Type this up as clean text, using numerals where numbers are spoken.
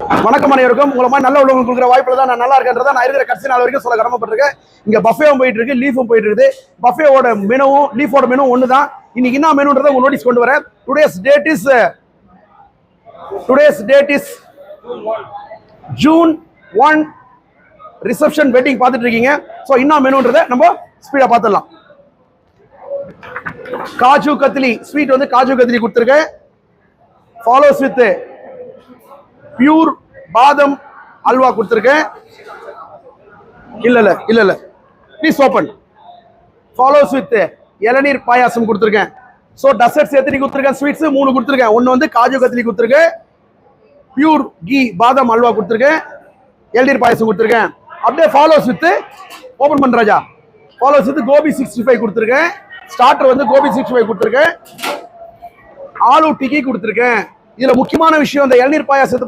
வணக்கம் அனைவருக்கும். உங்களை மாதிரி நல்ல உள்ளவங்க கொடுக்குற வாய்ப்புல தான் நான் நல்லா இருக்கேன்றதை நான் இருக்கிற கடைசி நாள் வரைக்கும் சொல்ல கடமைப்பட்டிருக்கேன். இங்க பஃபேவும் போயிட்டு இருக்கு, லீஃபும் போயிட்டு இருக்குது. பஃபேவோட மெனுவும் லீஃபோட மெனுவும் ஒன்று தான். இன்னைக்கு என்ன மெனுன்றதை உங்க நோட்டீஸ் கொண்டு வரேன். Today's date is June 1 reception wedding பார்த்துட்டு இருக்கீங்க. ஸோ என்ன மெனுன்றதை நம்ம ஸ்பீடா பார்த்துடலாம். காஜு கத்லி ஸ்வீட் வந்து காஜு கத்லி கொடுத்துருக்கேன். ஃபாலோஸ் வித் பியூர் பாதம் அல்வா கொடுத்துருக்கேன். இல்ல ப்ளீஸ் ஓப்பன். ஃபாலோஸ் வித் இளநீர் பாயாசம் கொடுத்துருக்கேன். ஸோ டெசர்ட்ஸ் எத்தனை கொடுத்துருக்கேன்? ஸ்வீட்ஸ் 3 கொடுத்துருக்கேன். ஒன்று வந்து காஜு கத்லி கொடுத்துருக்கேன், பியூர் கீ பாதாம் அல்வா கொடுத்துருக்கேன், இளநீர் பாயாசம் கொடுத்துருக்கேன். அப்படியே ஃபாலோஸ் வித் ஓப்பன் பண்ண ராஜா. ஃபாலோஸ் வித் கோபி 65 கொடுத்துருக்கேன். ஸ்டார்டர் வந்து கோபி 65 கொடுத்துருக்கேன். ஆலு டிக்கி கொடுத்துருக்கேன். இதுல முக்கியமான விஷயம் இந்த இளநீர் பாயாசத்தை